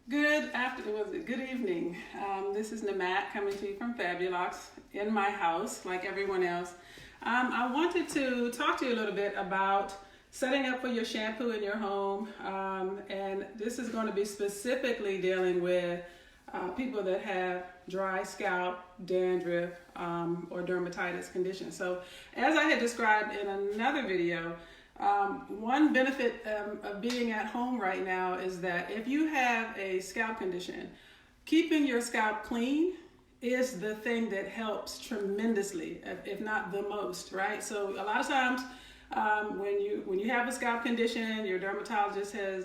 Good evening. This is Namat coming to you from Fabulocs in my house, like everyone else. I wanted to talk to you a little bit about setting up for your shampoo in your home, and this is going to be specifically dealing with people that have dry scalp, dandruff, or dermatitis conditions. So, as I had described in another video, one benefit of being at home right now is that if you have a scalp condition, keeping your scalp clean is the thing that helps tremendously, if not the most, right? So a lot of times when you have a scalp condition, your dermatologist has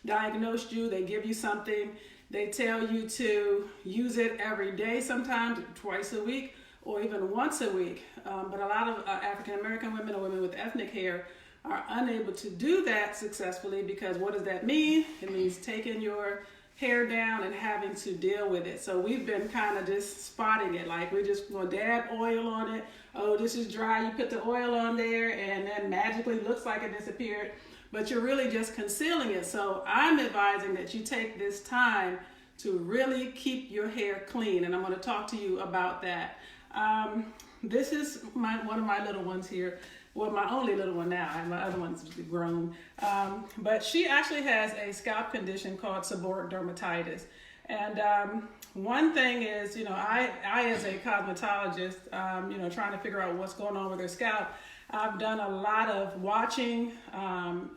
diagnosed you, they give you something, they tell you to use it every day, sometimes twice a week, or even once a week. But a lot of African American women or women with ethnic hair are unable to do that successfully because what does that mean? It means taking your hair down and having to deal with it. So we've been kind of just spotting it, like we're just going to dab oil on it. Oh, this is dry. You put the oil on there and then magically looks like it disappeared, but you're really just concealing it. So I'm advising that you take this time to really keep your hair clean, and I'm going to talk to you about that. This is one of my little ones here. Well, my only little one now. My other one's grown. But she actually has a scalp condition called seborrheic dermatitis. And one thing is, I as a cosmetologist, trying to figure out what's going on with her scalp, I've done a lot of watching,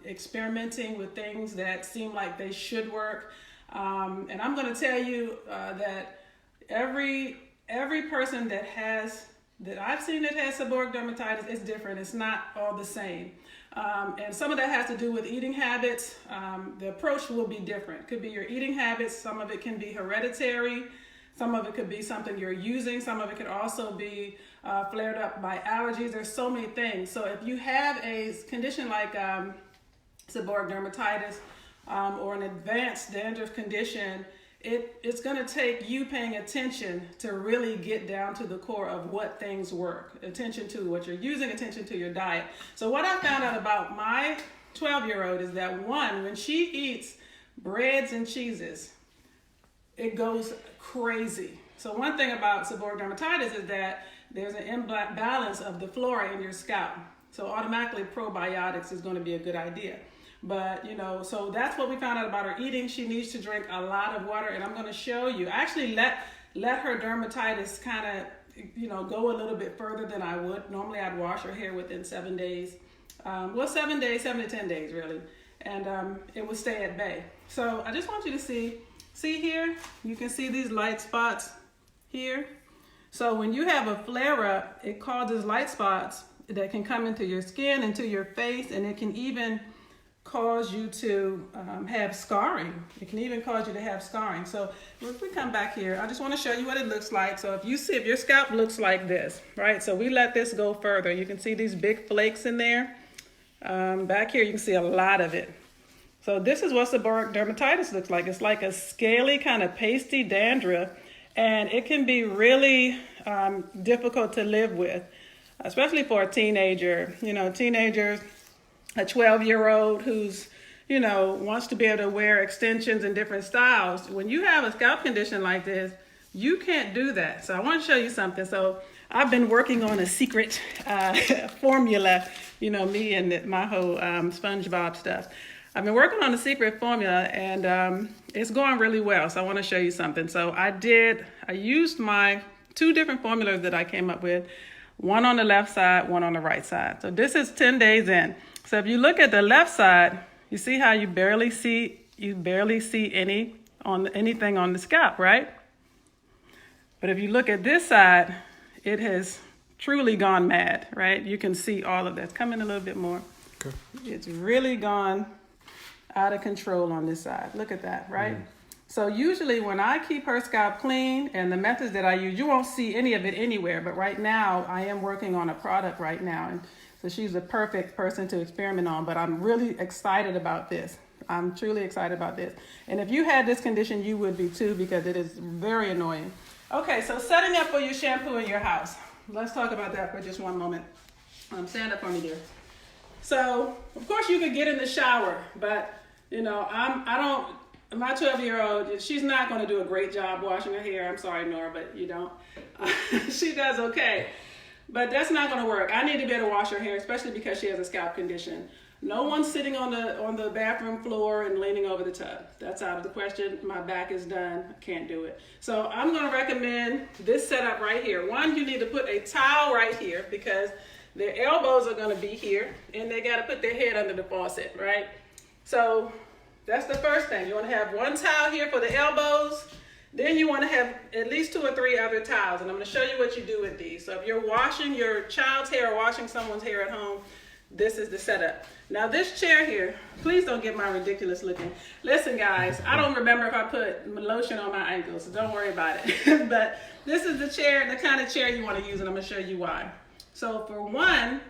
experimenting with things that seem like they should work. And I'm going to tell you that every person that I've seen that has seborrheic dermatitis is different. It's not all the same. And some of that has to do with eating habits. The approach will be different. Could be your eating habits. Some of it can be hereditary. Some of it could be something you're using. Some of it could also be flared up by allergies. There's so many things. So if you have a condition like seborrheic dermatitis or an advanced dandruff condition, it's going to take you paying attention to really get down to the core of what things work. Attention to what you're using, attention to your diet. So what I found out about my 12-year-old is that when she eats breads and cheeses, it goes crazy. So one thing about seborrheic dermatitis is that there's an imbalance of the flora in your scalp. So automatically probiotics is going to be a good idea. But, so that's what we found out about her eating. She needs to drink a lot of water, and I'm going to show you. I actually let her dermatitis kind of, go a little bit further than I would. Normally, I'd wash her hair within 7 days. 7 to 10 days, really. And it would stay at bay. So I just want you to see here, you can see these light spots here. So when you have a flare-up, it causes light spots that can come into your skin, into your face, and it can even cause you to have scarring. It can even cause you to have scarring. So if we come back here, I just want to show you what it looks like. So if your scalp looks like this, right? So we let this go further. You can see these big flakes in there. Back here, you can see a lot of it. So this is what seborrheic dermatitis looks like. It's like a scaly kind of pasty dandruff, and it can be really difficult to live with, especially for a teenager. Teenagers, a 12-year-old who's, wants to be able to wear extensions in different styles. When you have a scalp condition like this, you can't do that. So I want to show you something. So I've been working on a secret formula, me and my whole SpongeBob stuff. I've been working on a secret formula, and it's going really well. So I want to show you something. So I used my 2 different formulas that I came up with, one on the left side, one on the right side. So this is 10 days in. So if you look at the left side, you see how you barely see anything on the scalp, right? But if you look at this side, it has truly gone mad, right? You can see all of that. Come in a little bit more. Okay. It's really gone out of control on this side. Look at that, right? So usually when I keep her scalp clean and the methods that I use, you won't see any of it anywhere. But right now, I am working on a product right now. And so she's the perfect person to experiment on. But I'm really excited about this. I'm truly excited about this. And if you had this condition, you would be too, because it is very annoying. Okay, so setting up for your shampoo in your house. Let's talk about that for just one moment. Stand up for me, dear. So, of course, you could get in the shower, but I don't my 12-year-old, she's not going to do a great job washing her hair. I'm sorry, Nora, but you don't. She does okay. But that's not going to work. I need to be able to wash her hair, especially because she has a scalp condition. No one's sitting on the bathroom floor and leaning over the tub. That's out of the question. My back is done. I can't do it. So I'm going to recommend this setup right here. One, you need to put a towel right here because their elbows are going to be here, and they got to put their head under the faucet, right? So that's the first thing. You want to have one towel here for the elbows. Then you want to have at least 2 or 3 other towels, and I'm going to show you what you do with these. So if you're washing your child's hair or washing someone's hair at home, this is the setup. Now this chair here, please don't get my ridiculous looking. Listen guys, I don't remember if I put lotion on my ankles, so don't worry about it. But this is the chair, the kind of chair you want to use, and I'm going to show you why. So for one,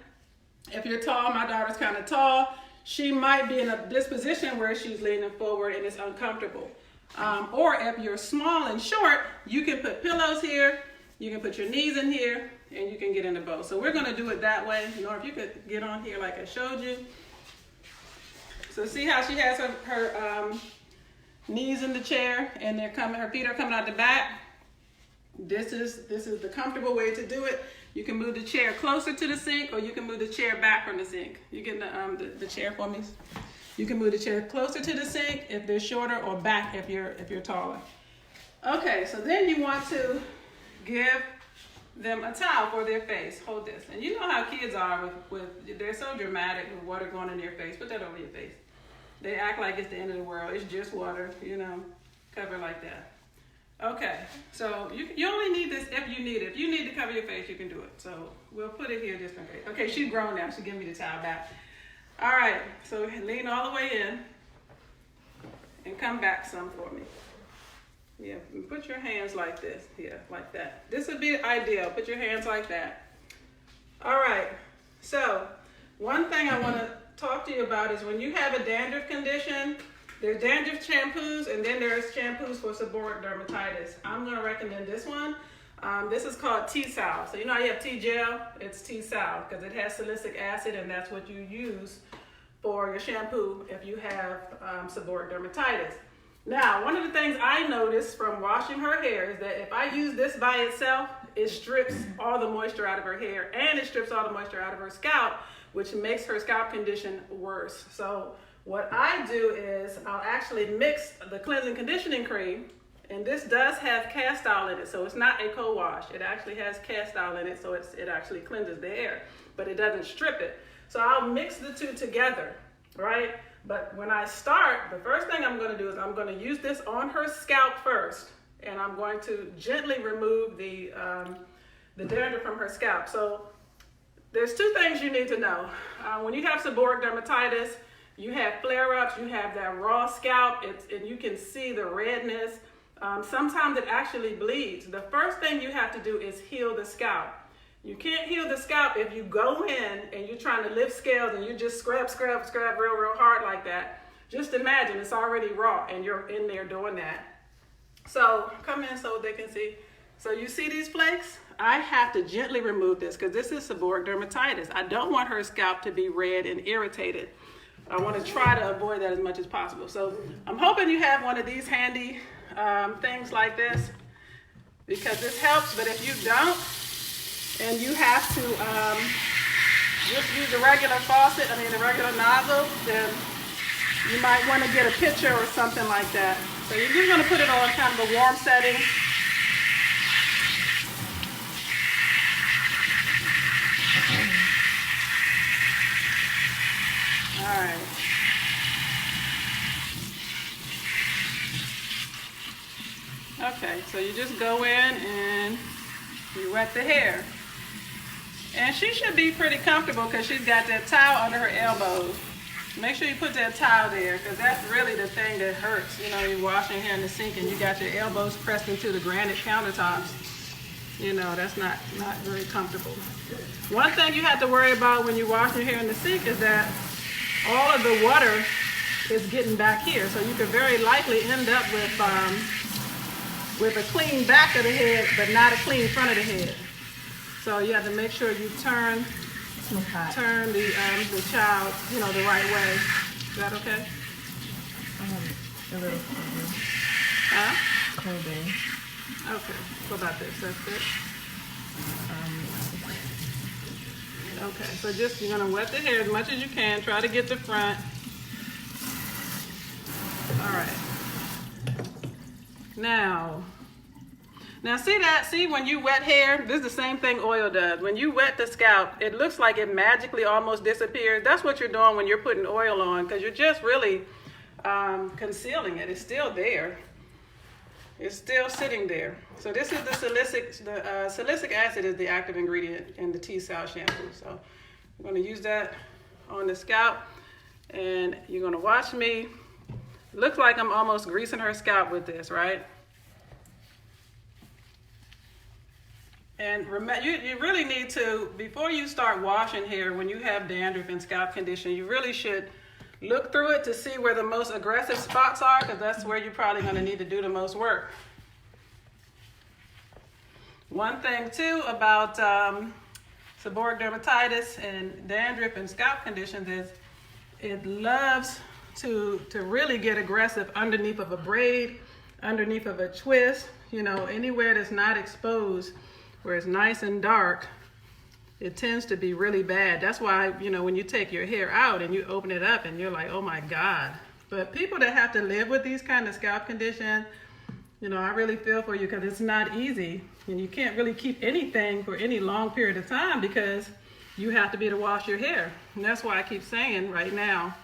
if you're tall, my daughter's kind of tall, she might be in this position where she's leaning forward and it's uncomfortable. Or if you're small and short, you can put pillows here, you can put your knees in here, and you can get in the boat. So we're going to do it that way. Nora, if you could get on here like I showed you. So see how she has her knees in the chair and her feet are coming out the back. This is the comfortable way to do it. You can move the chair closer to the sink, or you can move the chair back from the sink. You get the chair for me? You can move the chair closer to the sink if they're shorter, or back if you're taller. Okay, so then you want to give them a towel for their face. Hold this. And you know how kids are they're so dramatic with water going in their face. Put that over your face. They act like it's the end of the world. It's just water, cover like that. Okay, so you only need this if you need it. If you need to cover your face, you can do it. So we'll put it here just in case. Okay, she's grown now. She'll give me the towel back. All right, so lean all the way in and come back some for me. Yeah, and put your hands like this. Yeah, like that. This would be ideal. Put your hands like that. All right, so one thing I want to talk to you about is when you have a dandruff condition, there's dandruff shampoos, and then there's shampoos for seborrheic dermatitis. I'm going to recommend this one. This is called T-Sal. So you know how you have T-Gel? It's T-Sal because it has salicylic acid, and that's what you use for your shampoo if you have seborrheic dermatitis. Now, one of the things I noticed from washing her hair is that if I use this by itself, it strips all the moisture out of her hair, and it strips all the moisture out of her scalp, which makes her scalp condition worse. So what I do is I'll actually mix the cleansing conditioning cream, and this does have castile in it, so it's not a co-wash. It actually has castile in it, so it actually cleanses the hair, but it doesn't strip it. So I'll mix the two together, right? But when I start, the first thing I'm going to do is I'm going to use this on her scalp first, and I'm going to gently remove the dandruff from her scalp. So there's 2 things you need to know. When you have seborrheic dermatitis, you have flare-ups, you have that raw scalp, and you can see the redness. Sometimes it actually bleeds. The first thing you have to do is heal the scalp. You can't heal the scalp if you go in and you're trying to lift scales and you just scrub real hard like that. Just imagine it's already raw and you're in there doing that. So come in so they can see. So you see these flakes? I have to gently remove this because this is seborrheic dermatitis. I don't want her scalp to be red and irritated. I want to try to avoid that as much as possible. So I'm hoping you have one of these handy things like this because this helps. But if you don't, and you have to just use the regular faucet, the regular nozzle, then you might want to get a pitcher or something like that. So you're just going to put it on kind of a warm setting. All right. Okay, so you just go in and you wet the hair. And she should be pretty comfortable because she's got that towel under her elbows. Make sure you put that towel there because that's really the thing that hurts. You're washing hair in the sink and you got your elbows pressed into the granite countertops. That's not very comfortable. One thing you have to worry about when you wash your hair in the sink is that all of the water is getting back here. So you could very likely end up with a clean back of the head, but not a clean front of the head. So you have to make sure you turn the child, the right way. Is that okay? A little cold. Huh? Cold day. Okay. What about this? That's good. Okay. So just you're gonna wet the hair as much as you can. Try to get the front. All right. Now see that? See when you wet hair, this is the same thing oil does. When you wet the scalp, it looks like it magically almost disappears. That's what you're doing when you're putting oil on, because you're just really concealing it. It's still there. It's still sitting there. So this is the salicylic acid is the active ingredient in the T-Cell shampoo. So I'm going to use that on the scalp, and you're going to watch me. Looks like I'm almost greasing her scalp with this, right? And remember, you really need to, before you start washing hair, when you have dandruff and scalp condition, you really should look through it to see where the most aggressive spots are, because that's where you're probably going to need to do the most work. One thing too about seborrheic dermatitis and dandruff and scalp conditions is it loves to really get aggressive underneath of a braid, underneath of a twist, you know, anywhere that's not exposed, where it's nice and dark, it tends to be really bad. That's why, you know, when you take your hair out and you open it up and you're like, oh my God. But people that have to live with these kind of scalp conditions, you know, I really feel for you, because it's not easy. And you can't really keep anything for any long period of time, because you have to be to wash your hair. And that's why I keep saying right now,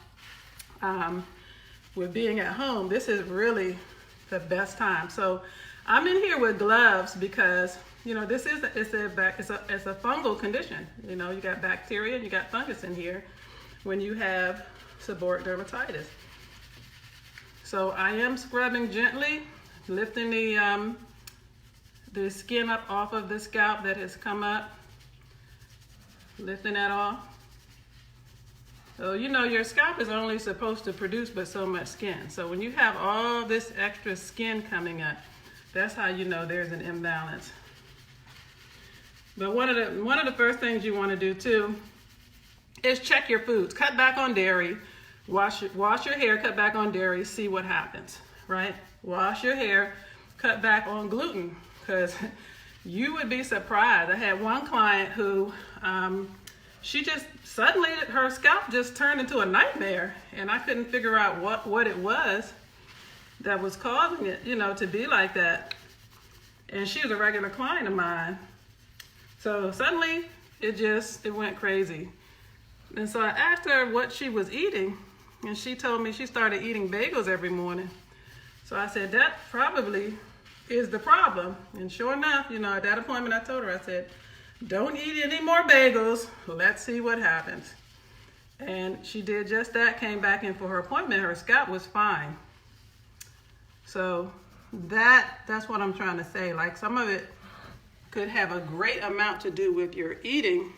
with being at home, this is really the best time. So I'm in here with gloves because, you know, this is it's a fungal condition. You know, you got bacteria and you got fungus in here when you have seborrheic dermatitis. So I am scrubbing gently, lifting the skin up off of the scalp that has come up, lifting that off. So, you know, your scalp is only supposed to produce but so much skin. So when you have all this extra skin coming up, that's how you know there's an imbalance. But one of the first things you want to do too is check your foods. Cut back on dairy. Wash your hair, cut back on dairy, see what happens, right? Wash your hair, cut back on gluten, because you would be surprised. I had one client who, she just suddenly, her scalp just turned into a nightmare, and I couldn't figure out what it was that was causing it, you know, to be like that. And she was a regular client of mine. So suddenly it went crazy. And so I asked her what she was eating, and she told me she started eating bagels every morning. So I said, that probably is the problem. And sure enough, you know, at that appointment I told her, I said, don't eat any more bagels. Let's see what happens. And she did just that, came back in for her appointment. Her scalp was fine. So that's what I'm trying to say. Like, some of it could have a great amount to do with your eating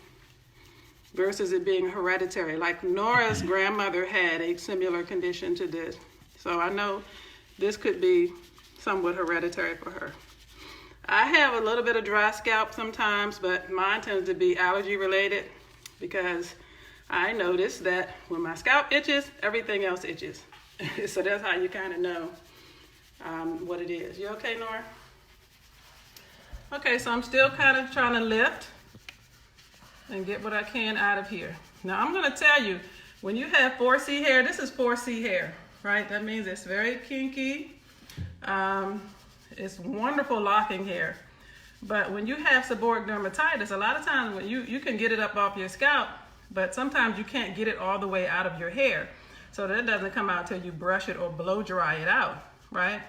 versus it being hereditary. Like Nora's grandmother had a similar condition to this. So I know this could be somewhat hereditary for her. I have a little bit of dry scalp sometimes, but mine tends to be allergy related, because I notice that when my scalp itches, everything else itches. So that's how you kind of know what it is. You okay, Nora? Okay, so I'm still kind of trying to lift and get what I can out of here. Now I'm going to tell you, when you have 4C hair, this is 4C hair, right? That means it's very kinky. It's wonderful locking hair. But when you have seborrheic dermatitis, a lot of times when you can get it up off your scalp, but sometimes you can't get it all the way out of your hair. So that doesn't come out till you brush it or blow dry it out, right?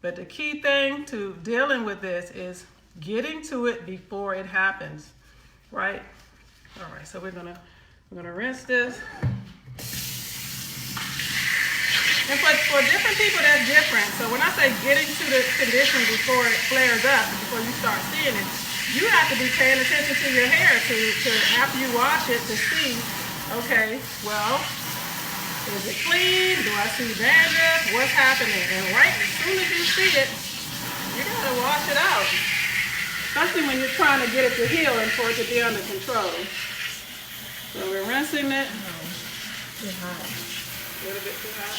But the key thing to dealing with this is getting to it before it happens, right? All right, so we're gonna rinse this. And for different people, that's different. So when I say getting to the condition before it flares up, before you start seeing it, you have to be paying attention to your hair to after you wash it to see, okay, well, is it clean? Do I see dandruff? What's happening? And right as soon as you see it, you gotta wash it out. Especially when you're trying to get it to heal and for it to be under control. So we're rinsing it. Too hot. A little bit too hot.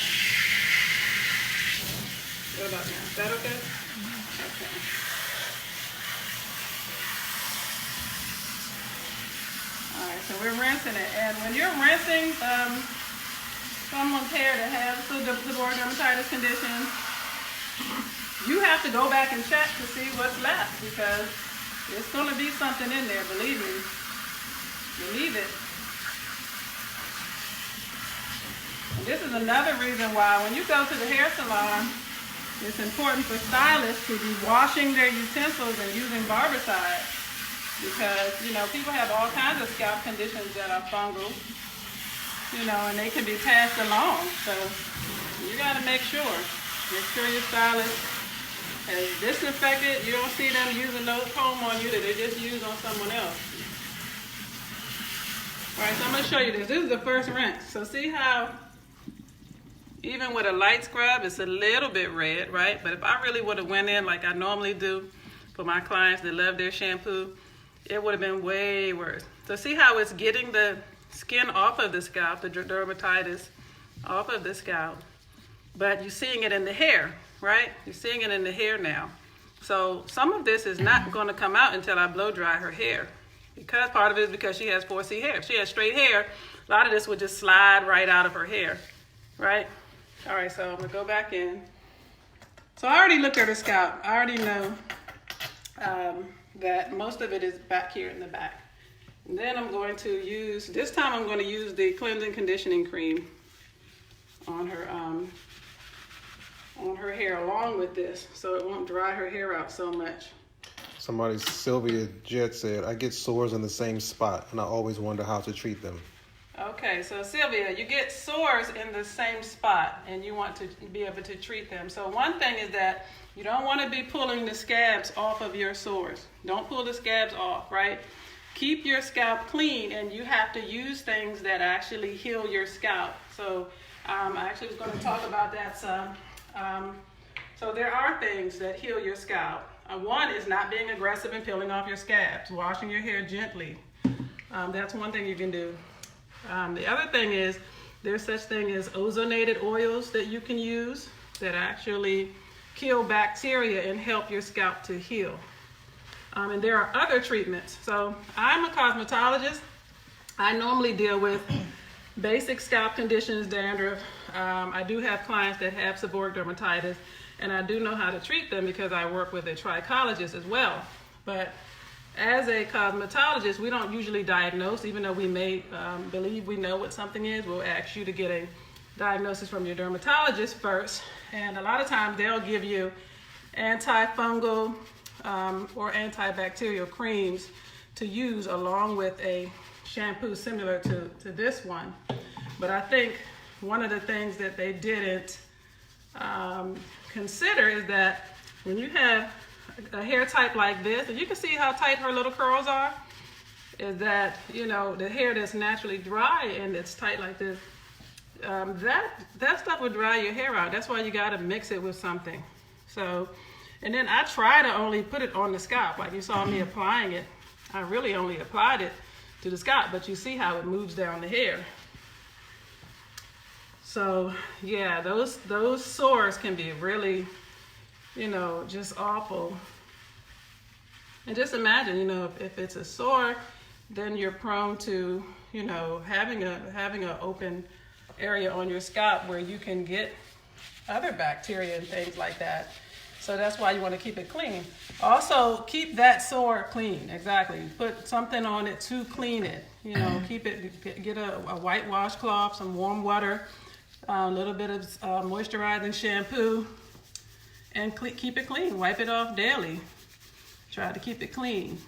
What about now? Is that okay? Okay. All right, so we're rinsing it. And when you're rinsing someone's hair that has seborrheic dermatitis condition, you have to go back and check to see what's left, because there's going to be something in there, believe me. Believe it. And this is another reason why when you go to the hair salon, it's important for stylists to be washing their utensils and using barbicide, because, you know, people have all kinds of scalp conditions that are fungal, you know, and they can be passed along. So you got to make sure your stylist has disinfected. You don't see them using no comb on you that they just use on someone else. All right, so I'm going to show you this. This is the first rinse. So see how even with a light scrub, it's a little bit red, right? But if I really would have went in like I normally do for my clients that love their shampoo, it would have been way worse. So see how it's getting the skin off of the scalp, the dermatitis off of the scalp, but you're seeing it in the hair, right? You're seeing it in the hair now. So some of this is not going to come out until I blow dry her hair, because part of it is because she has 4C hair. If she has straight hair, a lot of this would just slide right out of her hair, right? All right, so I'm going to go back in. So I already looked at her scalp. I already know that most of it is back here in the back. And then I'm going to use, this time I'm going to use the cleansing conditioning cream on her hair along with this, so it won't dry her hair out so much. Somebody, Sylvia Jet said, I get sores in the same spot and I always wonder how to treat them. Okay, so Sylvia, you get sores in the same spot and you want to be able to treat them. So one thing is that you don't want to be pulling the scabs off of your sores. Don't pull the scabs off, right? Keep your scalp clean, and you have to use things that actually heal your scalp. So I actually was going to talk about that some. So there are things that heal your scalp. One is not being aggressive and peeling off your scabs, washing your hair gently. That's one thing you can do. The other thing is there's such thing as ozonated oils that you can use that actually kill bacteria and help your scalp to heal. And there are other treatments. So I'm a cosmetologist. I normally deal with basic scalp conditions, dandruff. I do have clients that have seborrheic dermatitis, and I do know how to treat them because I work with a trichologist as well. But as a cosmetologist, we don't usually diagnose, even though we may believe we know what something is. We'll ask you to get a diagnosis from your dermatologist first. And a lot of times they'll give you antifungal or antibacterial creams to use along with a shampoo similar to this one. But I think one of the things that they didn't consider is that when you have a hair type like this, and you can see how tight her little curls are, is that, you know, the hair that's naturally dry and it's tight like this, that stuff would dry your hair out. That's why you got to mix it with something. So, and then I try to only put it on the scalp. Like you saw me applying it, I really only applied it to the scalp, but you see how it moves down the hair. So yeah, those sores can be really, you know, just awful. And just imagine, you know, if it's a sore, then you're prone to, you know, having a open area on your scalp where you can get other bacteria and things like that. So that's why you want to keep it clean. Also, keep that sore clean. Exactly. Put something on it to clean it. You know, keep it. Get a white washcloth, some warm water, a little bit of moisturizing shampoo, and keep it clean. Wipe it off daily. Try to keep it clean.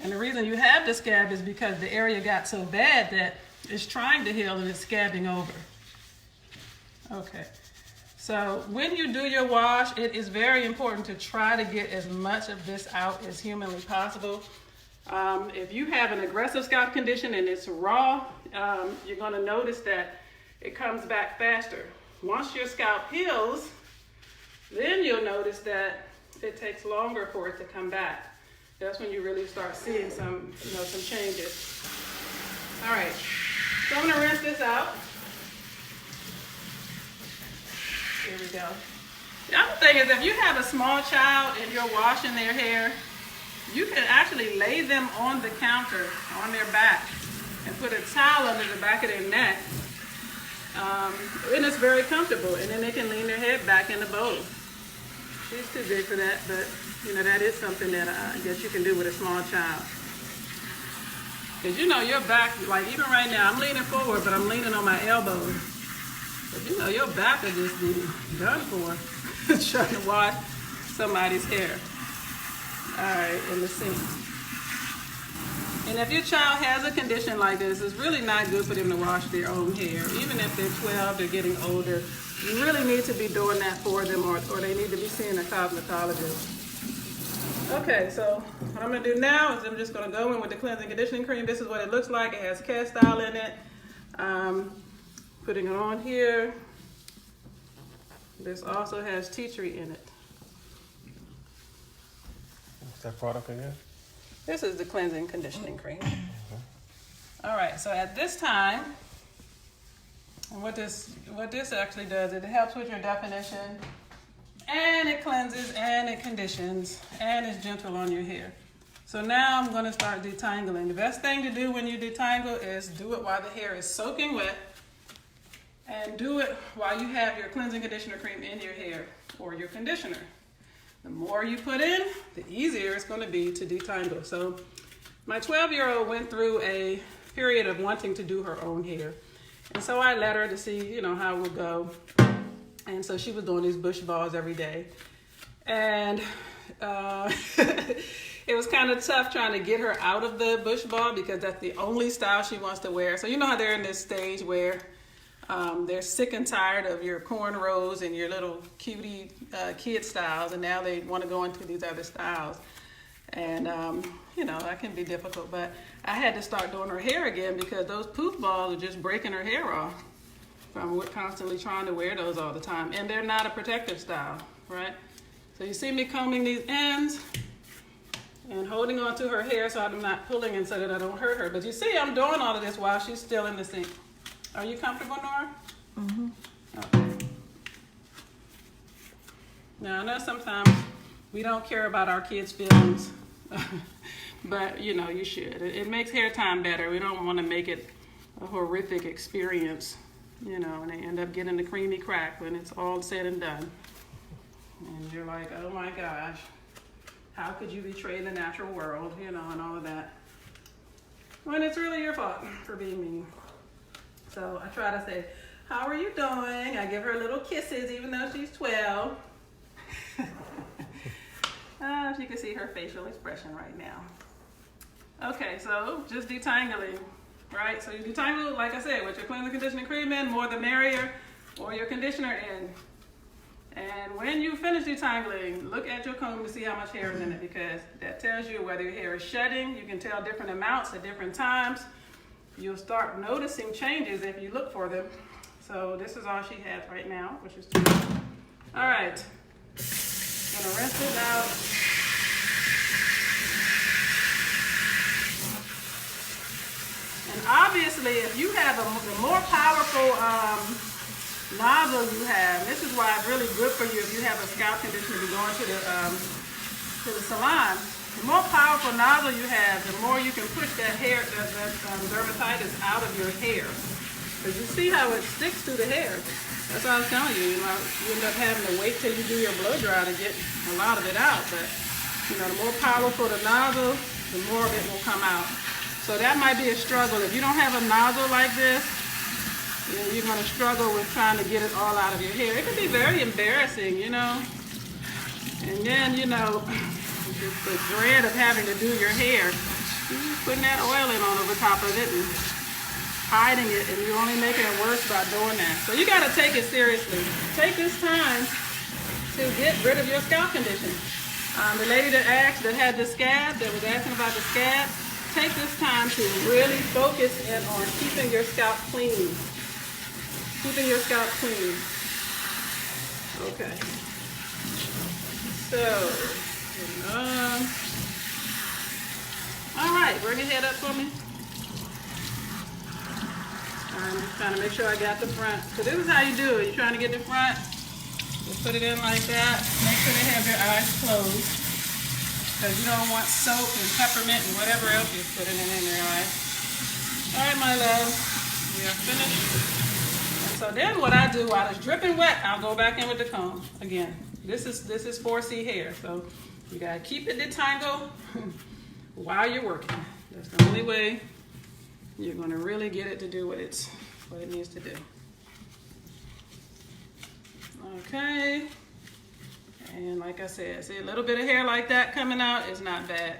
And the reason you have the scab is because the area got so bad that it's trying to heal and it's scabbing over. Okay. So when you do your wash, it is very important to try to get as much of this out as humanly possible. If you have an aggressive scalp condition and it's raw, you're going to notice that it comes back faster. Once your scalp heals, then you'll notice that it takes longer for it to come back. That's when you really start seeing some changes. All right, so I'm going to rinse this out. Here we go. The other thing is, if you have a small child and you're washing their hair, you can actually lay them on the counter, on their back, and put a towel under the back of their neck. And it's very comfortable, and then they can lean their head back in the bowl. She's too big for that, but you know, that is something that I guess you can do with a small child. Because you know, your back, like even right now, I'm leaning forward, but I'm leaning on my elbows. But you know, your back will just be done for trying to wash somebody's hair. All right, in the sink. And if your child has a condition like this, it's really not good for them to wash their own hair. Even if they're 12, they're getting older, you really need to be doing that for them, or they need to be seeing a cosmetologist. Okay, so what I'm gonna do now is I'm just gonna go in with the cleansing conditioning cream. This is what it looks like. It has castile in it. Putting it on here. This also has tea tree in it. What's that product again? This is the cleansing conditioning cream. All right, so at this time, and what this actually does, it helps with your definition, and it cleanses, and it conditions, and it's gentle on your hair. So now I'm gonna start detangling. The best thing to do when you detangle is do it while the hair is soaking wet, and do it while you have your cleansing conditioner cream in your hair, or your conditioner. The more you put in, the easier it's going to be to detangle. So my 12-year-old went through a period of wanting to do her own hair. And so I let her to see, you know, how it would go. And so she was doing these bush balls every day. And it was kind of tough trying to get her out of the bush ball because that's the only style she wants to wear. So you know how they're in this stage where they're sick and tired of your cornrows and your little cutie kid styles, and now they want to go into these other styles. And you know, that can be difficult, but I had to start doing her hair again because those poof balls are just breaking her hair off from constantly trying to wear those all the time, and they're not a protective style, right? So you see me combing these ends and holding on to her hair so I'm not pulling and so that I don't hurt her. But you see I'm doing all of this while she's still in the sink. Are you comfortable, Nora? Mm-hmm. Okay. Now, I know sometimes we don't care about our kids' feelings, but, you know, you should. It makes hair time better. We don't want to make it a horrific experience, you know, and they end up getting the creamy crack when it's all said and done. And you're like, oh, my gosh, how could you betray the natural world, you know, and all of that. When it's really your fault for being mean. So I try to say, how are you doing? I give her little kisses even though she's 12. You can see her facial expression right now. Okay, so just detangling, right? So you detangle, like I said, with your cleansing conditioning cream in, more the merrier, or your conditioner in. And when you finish detangling, look at your comb to see how much hair is in it, because that tells you whether your hair is shedding. You can tell different amounts at different times. You'll start noticing changes if you look for them. So this is all she has right now, which is 2. All right, gonna rinse it out. And obviously, if you have the more powerful nozzle you have, this is why it's really good for you if you have a scalp conditioner to go into the salon. The more powerful nozzle you have, the more you can push that hair, that dermatitis out of your hair. Because you see how it sticks to the hair. That's what I was telling you. You know, you end up having to wait till you do your blow dry to get a lot of it out. But you know, the more powerful the nozzle, the more of it will come out. So that might be a struggle. If you don't have a nozzle like this, you know, you're going to struggle with trying to get it all out of your hair. It can be very embarrassing, you know. And then, you know, the dread of having to do your hair, you're just putting that oil in on over top of it and hiding it, and you're only making it worse by doing that. So you got to take it seriously. Take this time to get rid of your scalp condition. The lady that asked, that had the scab, that was asking about the scab, take this time to really focus in on keeping your scalp clean. Keeping your scalp clean. Okay. So, all right, bring your head up for me. I'm just trying to make sure I got the front. So this is how you do it. You're trying to get the front. Just put it in like that. Make sure they have your eyes closed, because you don't want soap and peppermint and whatever else you're putting in your eyes. All right, my love, we are finished. And so then what I do while it's dripping wet, I'll go back in with the comb again. This is 4C hair, so you gotta keep it detangled while you're working. That's the only way you're gonna really get it to do what it needs to do. Okay, and like I said, see a little bit of hair like that coming out is not bad.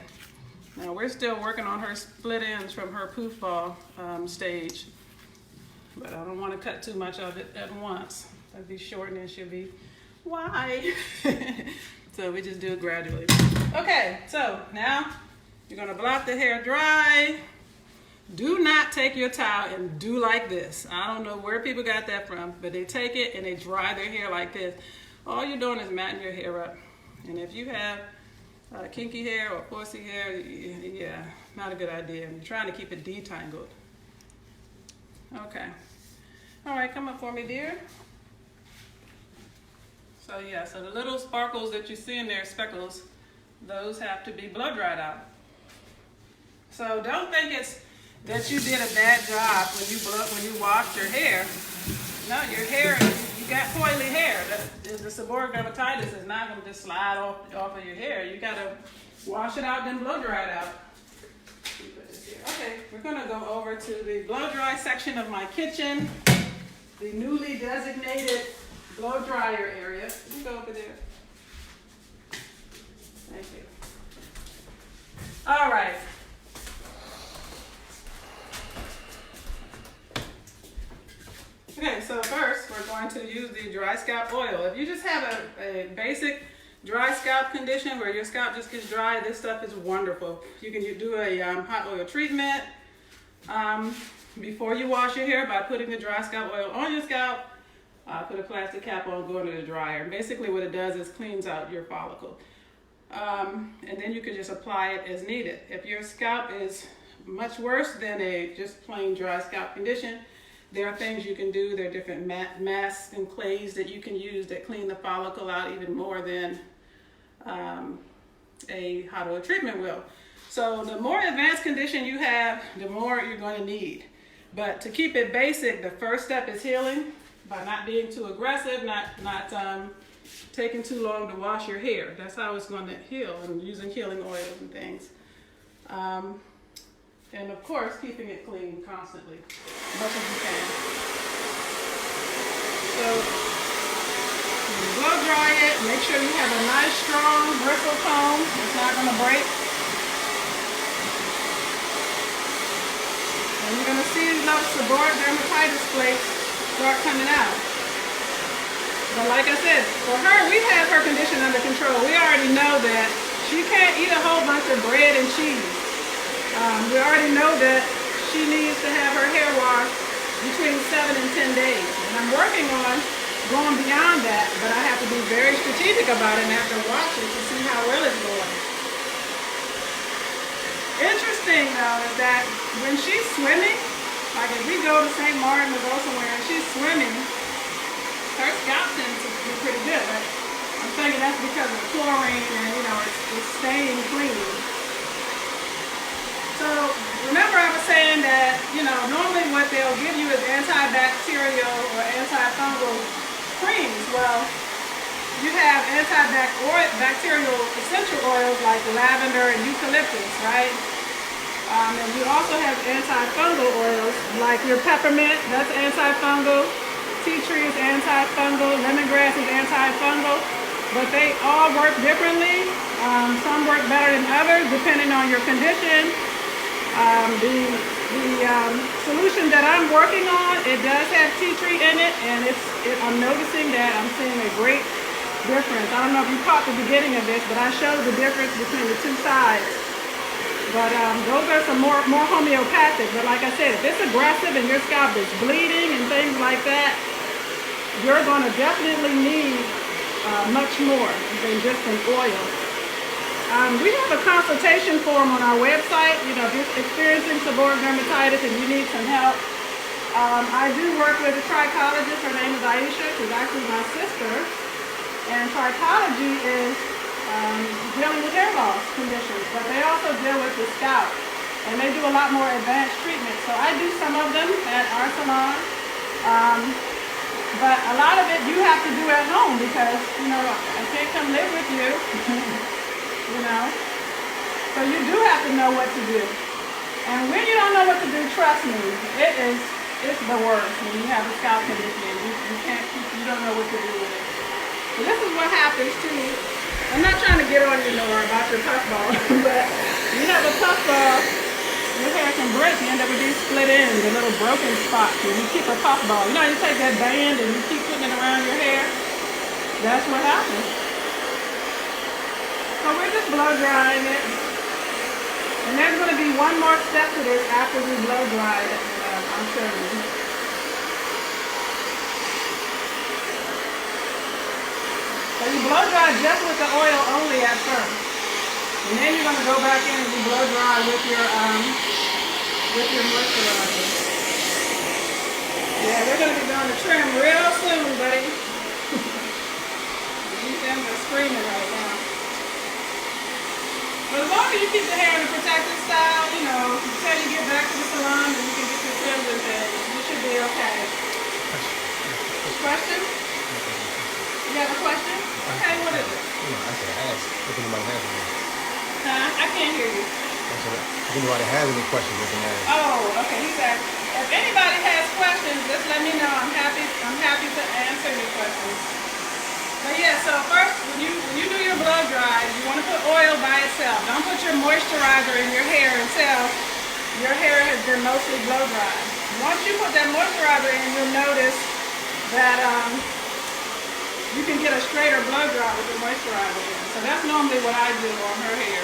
Now we're still working on her split ends from her poof ball stage, but I don't want to cut too much of it at once. That'd be short and then she'll be wide. So we just do it gradually. Okay, so now you're gonna blot the hair dry. Do not take your towel and do like this. I don't know where people got that from, but they take it and they dry their hair like this. All you're doing is matting your hair up. And if you have kinky hair or 4C hair, yeah, not a good idea. You're trying to keep it detangled. Okay. All right, come up for me, dear. So yeah, so the little sparkles that you see in there, speckles, those have to be blow dried out. So don't think it's that you did a bad job when you washed your hair. No, your hair, you got coily hair. The seborrheic dermatitis is not going to just slide off of your hair. You got to wash it out, then blow dry it out. Okay, we're going to go over to the blow dry section of my kitchen, the newly designated blow dryer area. You go over there. Thank you. All right. Okay, so first we're going to use the dry scalp oil. If you just have a basic dry scalp condition where your scalp just gets dry, this stuff is wonderful. You can do a hot oil treatment before you wash your hair by putting the dry scalp oil on your scalp. Put a plastic cap on, go into the dryer. And basically what it does is cleans out your follicle. And then you can just apply it as needed. If your scalp is much worse than a just plain dry scalp condition, there are things you can do. There are different masks and clays that you can use that clean the follicle out even more than a hot oil treatment will. So the more advanced condition you have, the more you're going to need. But to keep it basic, the first step is healing by not being too aggressive, not taking too long to wash your hair. That's how it's going to heal, and using healing oils and things. And of course, keeping it clean constantly, as much as you can. So, blow dry it. Make sure you have a nice, strong bristle comb. It's not going to break. And you're going to see those seborrheic dermatitis flakes start coming out. But like I said, for her, we have her condition under control. We already know that she can't eat a whole bunch of bread and cheese. We already know that she needs to have her hair washed between 7 and 10 days. And I'm working on going beyond that, but I have to be very strategic about it and have to watch it to see how well it's going. Interesting though is that when she's swimming, like if we go to St. Martin or go somewhere and she's swimming, her scalp tends to be pretty good. But I'm thinking that's because of chlorine and it's staying clean. So remember I was saying that, normally what they'll give you is antibacterial or antifungal creams. Well, you have antibacterial essential oils like lavender and eucalyptus, right? And you also have antifungal oils like your peppermint, that's antifungal. Tea tree is antifungal, lemongrass is antifungal, but they all work differently. Some work better than others depending on your condition. The solution that I'm working on, it does have tea tree in it, and I'm noticing that I'm seeing a great difference. I don't know if you caught the beginning of this, but I showed the difference between the two sides. But those are some more homeopathic. But like I said, if it's aggressive and your scalp is bleeding and things like that, you're going to definitely need much more than just an oil. We have a consultation form on our website. If you're experiencing seborrheic dermatitis and you need some help. I do work with a trichologist. Her name is Aisha. She's actually my sister. And trichology is dealing with hair loss conditions, but they also deal with the scalp. And they do a lot more advanced treatment. So I do some of them at our salon. But a lot of it you have to do at home because, you know, I can't come live with you, you know. So you do have to know what to do. And when you don't know what to do, trust me, it's the worst when you have a scalp condition. You don't know what to do with it. So this is what happens too. I'm not trying to get on you, Nora, about your puffball, but you have a puffball, your hair can break. You end up with these split ends, the little broken spots. When you keep a puffball, you know, you take that band and you keep putting it around your hair. That's what happens. So we're just blow drying it. And there's going to be one more step to this after we blow dry it. I'll show you. So you blow dry just with the oil only at first. And then you're going to go back in and you blow dry with your moisturizer. Yeah, they're going to be doing the trim real soon, buddy. These things are screaming right now. But as long as you keep the hair in a protective style, you know, until you get back to the salon and you can get your trims and things, you should be okay. Question? You have a question? Okay, what is it? I said ask if anybody has any. Huh? I can't hear you. I said if anybody has any questions, they can ask. Oh, okay. He said, if anybody has questions, just let me know. I'm happy to answer your questions. But yeah, so first, when you do your blow dry, you want to put oil by itself. Don't put your moisturizer in your hair until your hair has been mostly blow dried. Once you put that moisturizer in, you'll notice that you can get a straighter blow dry with the moisturizer in. So that's normally what I do on her hair.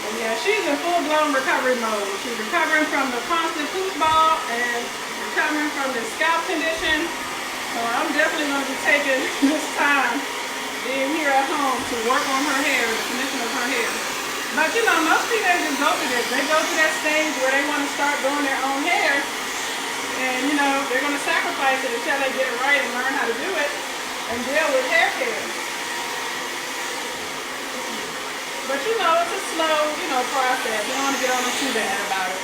But yeah, she's in full-blown recovery mode. She's recovering from the constant foosball and recovering from the scalp condition. So I'm definitely going to be taking this time being here at home to work on her hair, the condition of her hair. But you know, most people just go through this. They go through that stage where they want to start doing their own hair. And you know, they're going to sacrifice it until they get it right and learn how to do it and deal with hair care. But you know, it's a slow, process. You don't want to get on them too bad about it.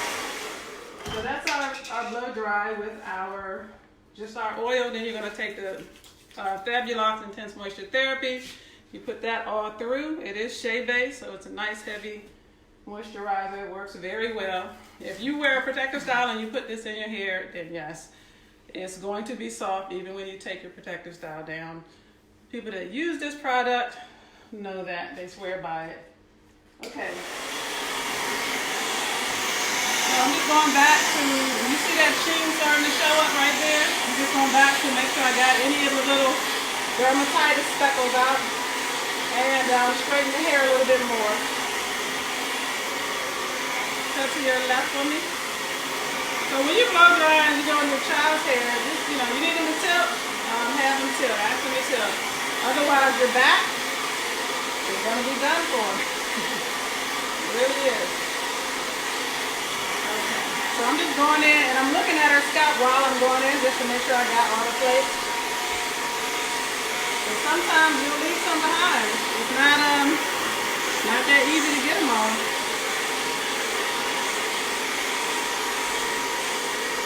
So that's our blow dry with our oil. Then you're going to take the Fabulocs Intense Moisture Therapy. You put that all through. It is shea based, so it's a nice heavy moisturizer. It works very well. If you wear a protective style and you put this in your hair, then yes, it's going to be soft even when you take your protective style down. People that use this product know that. They swear by it. Okay. So I'm just going back to, you see that sheen starting to show up right there? I'm just going back to make sure I got any of the little dermatitis speckles out and straighten the hair a little bit more. Cut to your left for me. So when you blow dry and you go in your child's hair, just, you need them to tilt, have them tilt, ask them to tilt. Otherwise your back is going to be done for. It really is. So I'm just going in and I'm looking at her scalp while I'm going in just to make sure I got all the plates. But sometimes you'll leave some behind. It's not that easy to get them all.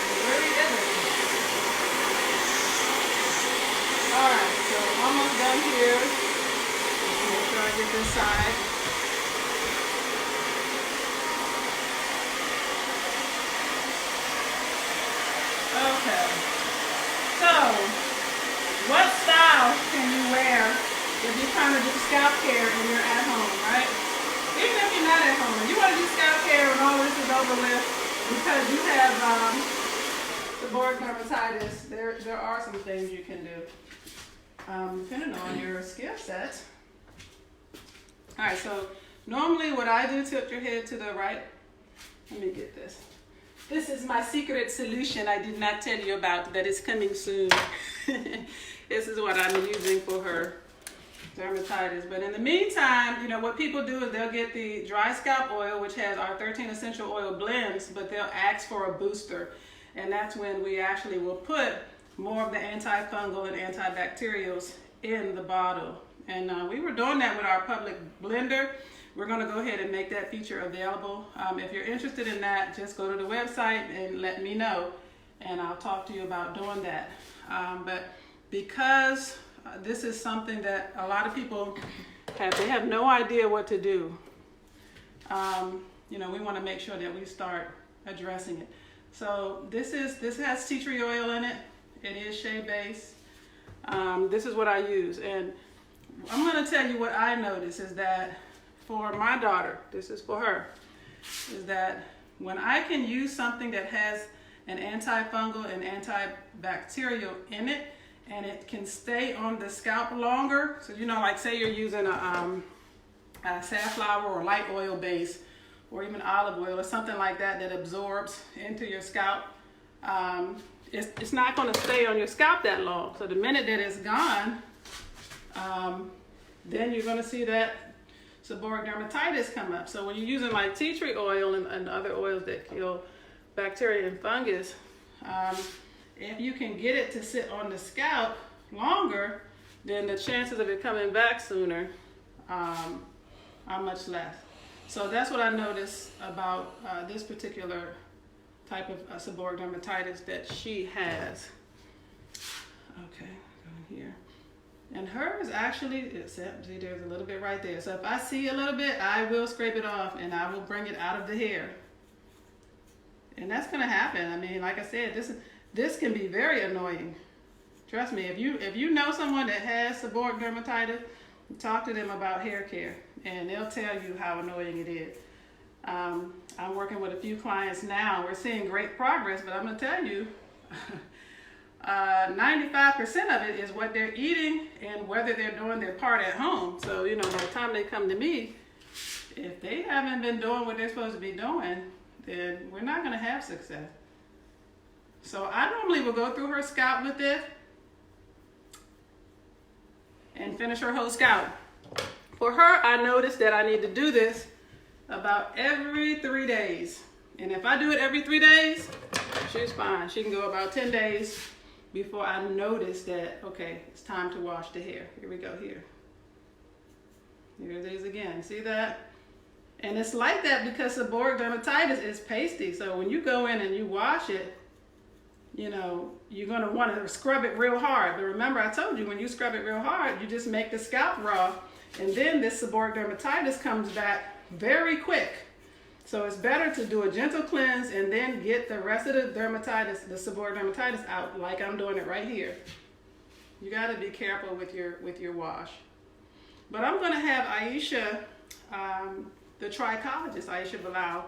It really isn't. Alright, so I'm almost done here. Just make sure I get this side. Okay, so what style can you wear if you're trying to do scalp care and you're at home, right? Even if you're not at home, if you want to do scalp care when all this is over with because you have seborrheic dermatitis, there are some things you can do depending on your skill set. Alright, so normally what I do, tilt your head to the right. Let me get this. This is my secret solution I did not tell you about that is coming soon. This is what I'm using for her dermatitis. But in the meantime, what people do is they'll get the dry scalp oil, which has our 13 essential oil blends, but they'll ask for a booster. And that's when we actually will put more of the antifungal and antibacterials in the bottle. And we were doing that with our public blender. We're going to go ahead and make that feature available. If you're interested in that, just go to the website and let me know, and I'll talk to you about doing that. But because this is something that a lot of people they have no idea what to do. We want to make sure that we start addressing it. So this has tea tree oil in it. It is shea based. This is what I use, and I'm going to tell you what I notice is that for my daughter, this is for her, is that when I can use something that has an antifungal and antibacterial in it, and it can stay on the scalp longer. So, like say you're using a safflower or light oil base, or even olive oil or something like that that absorbs into your scalp, it's not going to stay on your scalp that long. So the minute that it's gone, then you're going to see that seborrheic dermatitis come up. So when you're using like tea tree oil and other oils that kill bacteria and fungus, if you can get it to sit on the scalp longer, then the chances of it coming back sooner are much less. So that's what I noticed about this particular type of seborrheic dermatitis that she has. Okay, go here. And hers actually, see, there's a little bit right there. So if I see a little bit, I will scrape it off and I will bring it out of the hair. And that's going to happen. I mean, like I said, this can be very annoying. Trust me, if you know someone that has seborrheic dermatitis, talk to them about hair care, and they'll tell you how annoying it is. I'm working with a few clients now. We're seeing great progress, but I'm going to tell you, 95% of it is what they're eating and whether they're doing their part at home. So, by the time they come to me, if they haven't been doing what they're supposed to be doing, then we're not going to have success. So I normally will go through her scalp with this and finish her whole scalp. For her, I noticed that I need to do this about every 3 days. And if I do it every 3 days, she's fine. She can go about 10 days before I notice that, okay, it's time to wash the hair. Here we go, here. Here it is again. See that? And it's like that because seborrheic dermatitis is pasty. So when you go in and you wash it, you're going to want to scrub it real hard. But remember, I told you, when you scrub it real hard, you just make the scalp raw. And then this seborrheic dermatitis comes back very quick. So it's better to do a gentle cleanse and then get the rest of the dermatitis, the seborrheic dermatitis out, like I'm doing it right here. You got to be careful with your wash. But I'm going to have Aisha, the trichologist, Aisha Bilal,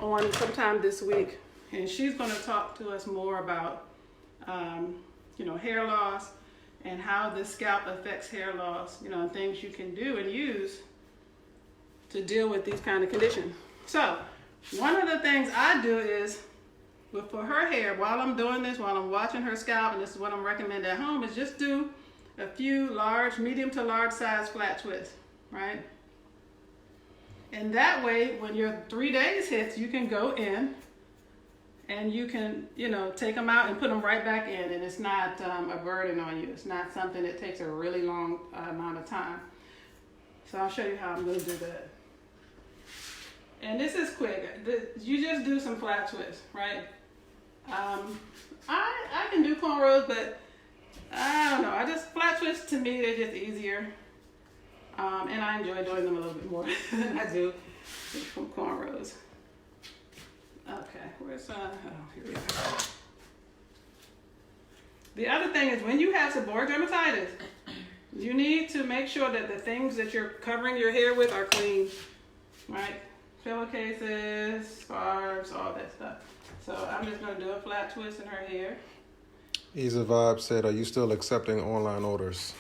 on sometime this week. And she's going to talk to us more about, hair loss and how the scalp affects hair loss, and things you can do and use to deal with these kind of conditions. So one of the things I do is, for her hair, while I'm doing this, while I'm watching her scalp, and this is what I'm recommending at home, is just do a few medium to large size flat twists, right? And that way, when your 3 days hits, you can go in and you can, take them out and put them right back in, and it's not a burden on you. It's not something that takes a really long amount of time. So I'll show you how I'm going to do that. And this is quick. You just do some flat twists, right? I can do cornrows, but I don't know. Flat twists, to me, they're just easier. And I enjoy doing them a little bit more than I do from cornrows. Okay, where's here we go. The other thing is, when you have seborrheic dermatitis, you need to make sure that the things that you're covering your hair with are clean, right? Pillowcases, scarves, all that stuff. So I'm just going to do a flat twist in her hair. Ease Vibe said, are you still accepting online orders?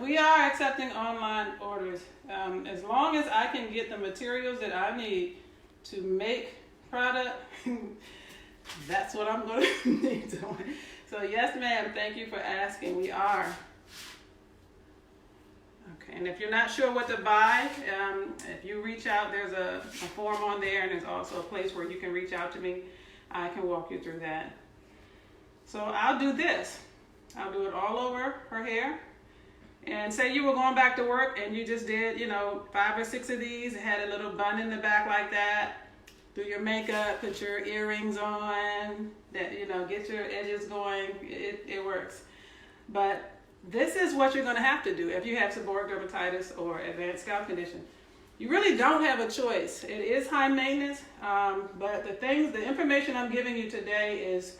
We are accepting online orders. As long as I can get the materials that I need to make product, that's what I'm going to need doing. So yes, ma'am, thank you for asking. We are. Okay, and if you're not sure what to buy, if you reach out, there's a form on there, and there's also a place where you can reach out to me. I can walk you through that. So I'll do this. I'll do it all over her hair. And say you were going back to work and you just did, 5 or 6 of these, and had a little bun in the back like that. Do your makeup, put your earrings on, get your edges going. It works. But this is what you're going to have to do if you have seborrheic dermatitis or advanced scalp condition. You really don't have a choice. It is high maintenance, but the information I'm giving you today is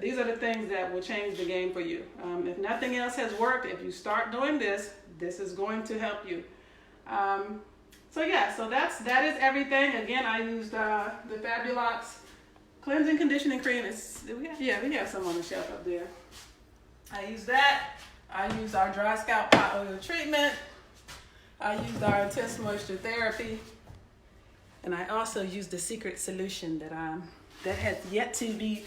these are the things that will change the game for you. If nothing else has worked, if you start doing this, this is going to help you. So that is everything. Again, I used the Fabulocs cleansing conditioning cream. We have some on the shelf up there. I used that. I used our dry scalp hot oil treatment. I used our intense moisture therapy, and I also used the secret solution that has yet to be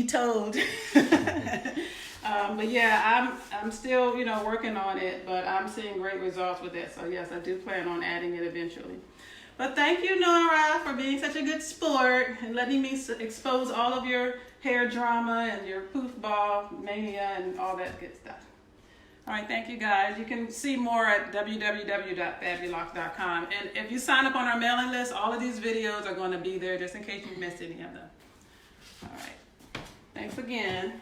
told. But yeah, I'm still working on it, but I'm seeing great results with it. So yes, I do plan on adding it eventually. But thank you, Nora, for being such a good sport and letting me expose all of your hair drama and your poof ball mania and all that good stuff. All right, thank you guys. You can see more at www.fabulocs.com. And if you sign up on our mailing list, all of these videos are going to be there just in case you missed any of them. All right. Thanks again.